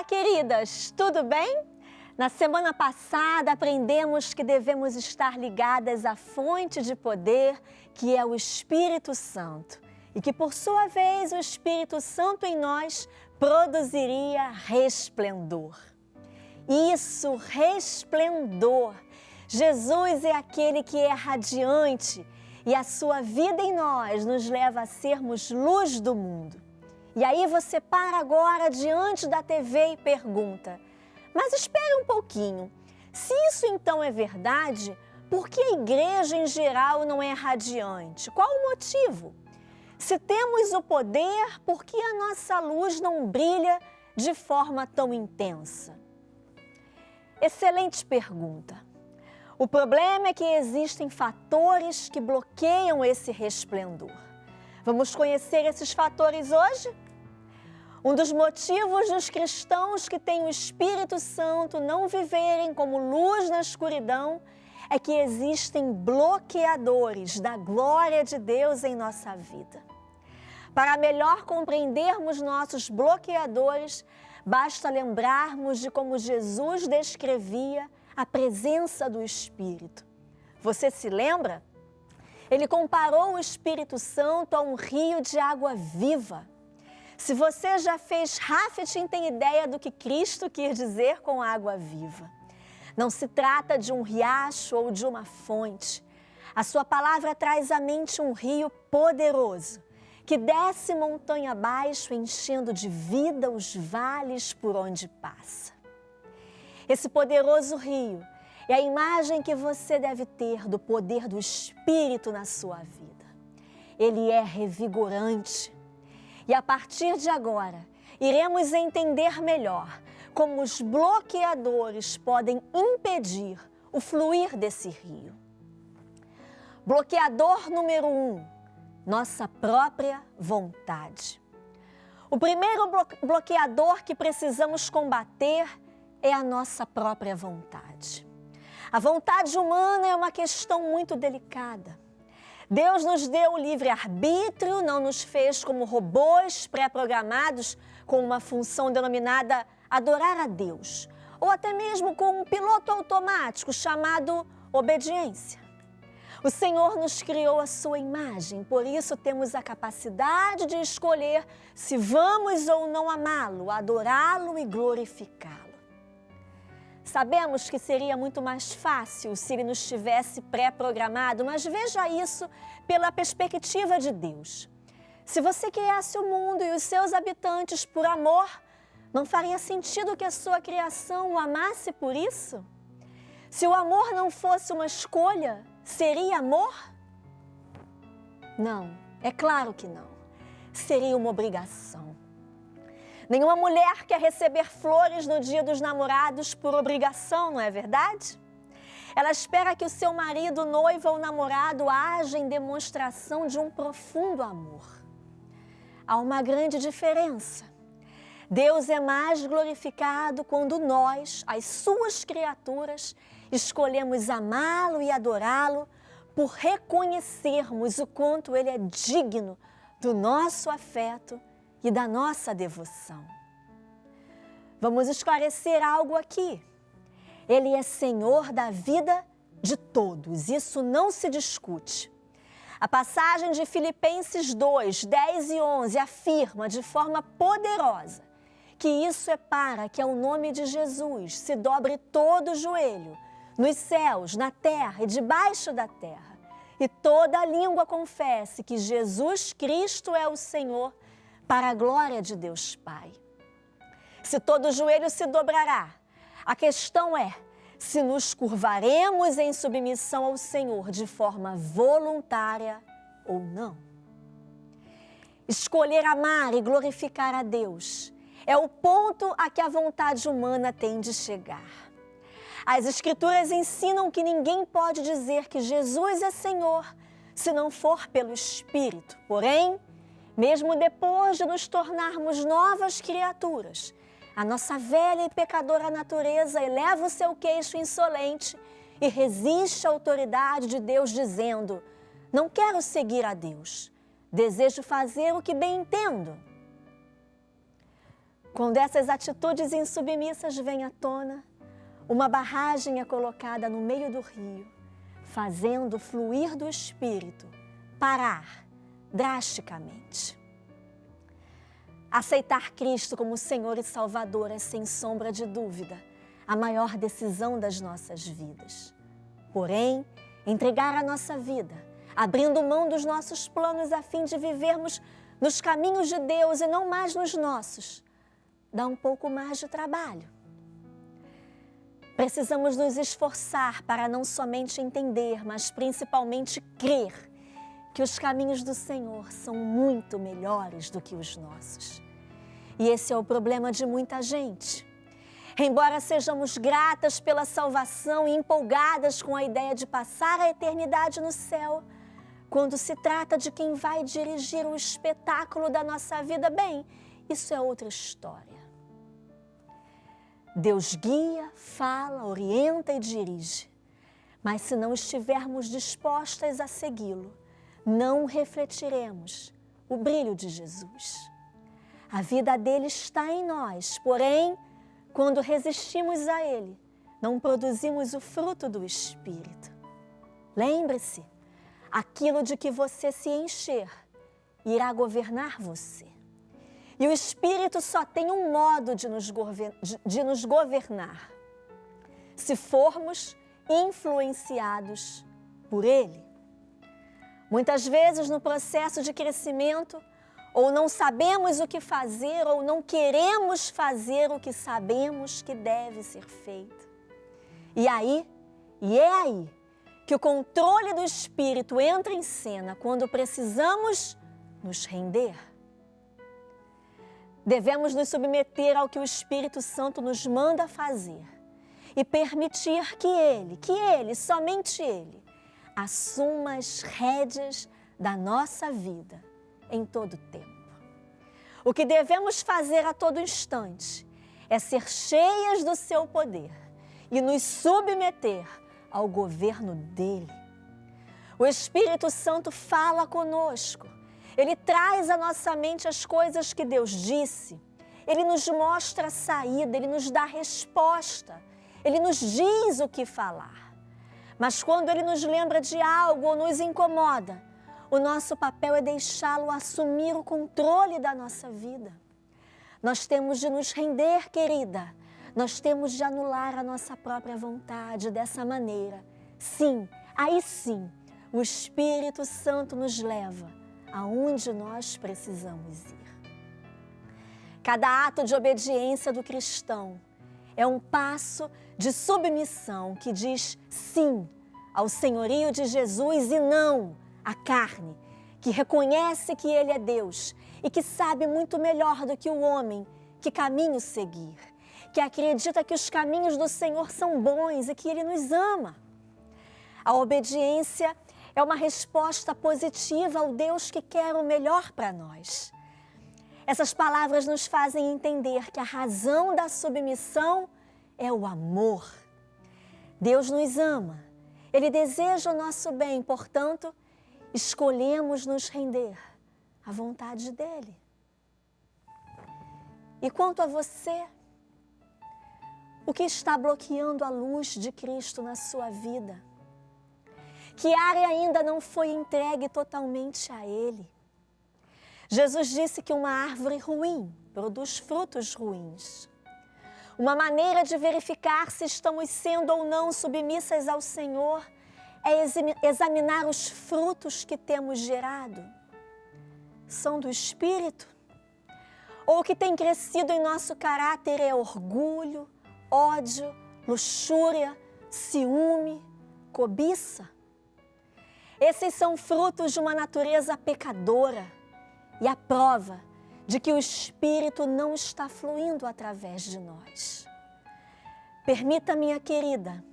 queridas, tudo bem? Na semana passada aprendemos que devemos estar ligadas à fonte de poder, que é o Espírito Santo, e que por sua vez o Espírito Santo em nós produziria resplendor. Isso, resplendor. Jesus é aquele que é radiante e a sua vida em nós nos leva a sermos luz do mundo. E aí você para agora diante da TV e pergunta: mas espere um pouquinho, se isso então é verdade, por que a igreja em geral não é radiante? Qual o motivo? Se temos o poder, por que a nossa luz não brilha de forma tão intensa? Excelente pergunta. O problema é que existem fatores que bloqueiam esse resplendor. Vamos conhecer esses fatores hoje? Um dos motivos dos cristãos que têm o Espírito Santo não viverem como luz na escuridão é que existem bloqueadores da glória de Deus em nossa vida. Para melhor compreendermos nossos bloqueadores, basta lembrarmos de como Jesus descrevia a presença do Espírito. Você se lembra? Ele comparou o Espírito Santo a um rio de água viva. Se você já fez rafting, tem ideia do que Cristo quis dizer com água viva. Não se trata de um riacho ou de uma fonte. A sua palavra traz à mente um rio poderoso, que desce montanha abaixo, enchendo de vida os vales por onde passa. Esse poderoso rio é a imagem que você deve ter do poder do Espírito na sua vida. Ele é revigorante. E a partir de agora, iremos entender melhor como os bloqueadores podem impedir o fluir desse rio. Bloqueador número 1, nossa própria vontade. O primeiro bloqueador que precisamos combater é a nossa própria vontade. A vontade humana é uma questão muito delicada. Deus nos deu o livre-arbítrio, não nos fez como robôs pré-programados com uma função denominada adorar a Deus, ou até mesmo com um piloto automático chamado obediência. O Senhor nos criou à sua imagem, por isso temos a capacidade de escolher se vamos ou não amá-lo, adorá-lo e glorificá-lo. Sabemos que seria muito mais fácil se ele nos tivesse pré-programado, mas veja isso pela perspectiva de Deus. Se você criasse o mundo e os seus habitantes por amor, não faria sentido que a sua criação o amasse por isso? Se o amor não fosse uma escolha, seria amor? Não, é claro que não. Seria uma obrigação. Nenhuma mulher quer receber flores no dia dos namorados por obrigação, não é verdade? Ela espera que o seu marido, noivo ou namorado haja em demonstração de um profundo amor. Há uma grande diferença. Deus é mais glorificado quando nós, as suas criaturas, escolhemos amá-lo e adorá-lo por reconhecermos o quanto ele é digno do nosso afeto e da nossa devoção. Vamos esclarecer algo aqui. Ele é Senhor da vida de todos, isso não se discute. A passagem de Filipenses 2, 10 e 11 afirma de forma poderosa que isso é para que ao nome de Jesus se dobre todo o joelho, nos céus, na terra e debaixo da terra, e toda a língua confesse que Jesus Cristo é o Senhor, para a glória de Deus Pai. Se todo joelho se dobrará, a questão é se nos curvaremos em submissão ao Senhor de forma voluntária ou não. Escolher amar e glorificar a Deus é o ponto a que a vontade humana tem de chegar. As Escrituras ensinam que ninguém pode dizer que Jesus é Senhor se não for pelo Espírito. Porém, mesmo depois de nos tornarmos novas criaturas, a nossa velha e pecadora natureza eleva o seu queixo insolente e resiste à autoridade de Deus, dizendo: não quero seguir a Deus, desejo fazer o que bem entendo. Quando essas atitudes insubmissas vêm à tona, uma barragem é colocada no meio do rio, fazendo o fluir do Espírito parar drasticamente. Aceitar Cristo como Senhor e Salvador é, sem sombra de dúvida, a maior decisão das nossas vidas. Porém, entregar a nossa vida, abrindo mão dos nossos planos a fim de vivermos nos caminhos de Deus e não mais nos nossos, dá um pouco mais de trabalho. Precisamos nos esforçar para não somente entender, mas principalmente crer que os caminhos do Senhor são muito melhores do que os nossos. E esse é o problema de muita gente. Embora sejamos gratas pela salvação e empolgadas com a ideia de passar a eternidade no céu, quando se trata de quem vai dirigir o espetáculo da nossa vida, bem, isso é outra história. Deus guia, fala, orienta e dirige. Mas se não estivermos dispostas a segui-lo, não refletiremos o brilho de Jesus. A vida dele está em nós, porém, quando resistimos a ele, não produzimos o fruto do Espírito. Lembre-se, aquilo de que você se encher irá governar você. E o Espírito só tem um modo de nos governar: se formos influenciados por Ele. Muitas vezes, no processo de crescimento, ou não sabemos o que fazer, ou não queremos fazer o que sabemos que deve ser feito. E é aí, que o controle do Espírito entra em cena quando precisamos nos render. Devemos nos submeter ao que o Espírito Santo nos manda fazer e permitir que Ele, somente Ele, assuma as rédeas da nossa vida em todo o tempo. O que devemos fazer a todo instante é ser cheias do seu poder e nos submeter ao governo dele. O Espírito Santo fala conosco. Ele traz à nossa mente as coisas que Deus disse. Ele nos mostra a saída, Ele nos dá a resposta. Ele nos diz o que falar. Mas quando Ele nos lembra de algo ou nos incomoda, o nosso papel é deixá-lo assumir o controle da nossa vida. Nós temos de nos render, querida. Nós temos de anular a nossa própria vontade dessa maneira. Sim, aí sim, o Espírito Santo nos leva aonde nós precisamos ir. Cada ato de obediência do cristão é um passo de submissão que diz sim ao senhorio de Jesus e não à carne, que reconhece que Ele é Deus e que sabe muito melhor do que o homem que caminho seguir, que acredita que os caminhos do Senhor são bons e que Ele nos ama. A obediência é uma resposta positiva ao Deus que quer o melhor para nós. Essas palavras nos fazem entender que a razão da submissão é o amor. Deus nos ama, Ele deseja o nosso bem, portanto, escolhemos nos render à vontade dEle. E quanto a você, o que está bloqueando a luz de Cristo na sua vida? Que área ainda não foi entregue totalmente a Ele? Jesus disse que uma árvore ruim produz frutos ruins. Uma maneira de verificar se estamos sendo ou não submissas ao Senhor é examinar os frutos que temos gerado. São do Espírito? Ou o que tem crescido em nosso caráter é orgulho, ódio, luxúria, ciúme, cobiça? Esses são frutos de uma natureza pecadora e a prova de que o Espírito não está fluindo através de nós. Permita, minha querida,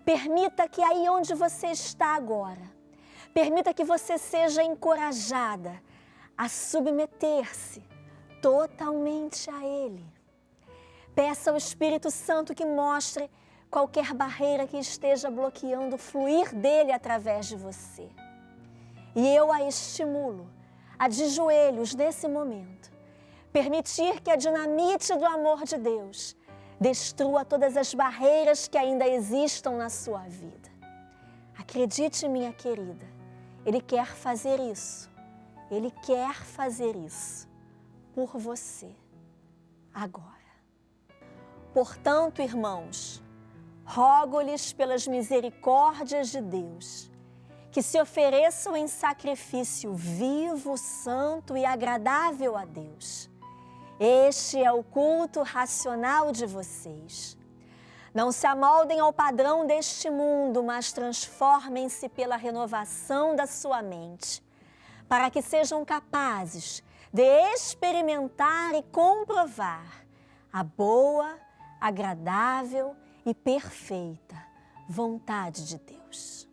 permita que aí onde você está agora, permita que você seja encorajada a submeter-se totalmente a Ele. Peça ao Espírito Santo que mostre qualquer barreira que esteja bloqueando o fluir dele através de você. E eu a estimulo a, de joelhos nesse momento, permitir que a dinamite do amor de Deus destrua todas as barreiras que ainda existam na sua vida. Acredite, minha querida, Ele quer fazer isso. Ele quer fazer isso por você, agora. Portanto, irmãos, rogo-lhes pelas misericórdias de Deus, que se ofereçam em sacrifício vivo, santo e agradável a Deus. Este é o culto racional de vocês. Não se amoldem ao padrão deste mundo, mas transformem-se pela renovação da sua mente, para que sejam capazes de experimentar e comprovar a boa, agradável e perfeita vontade de Deus.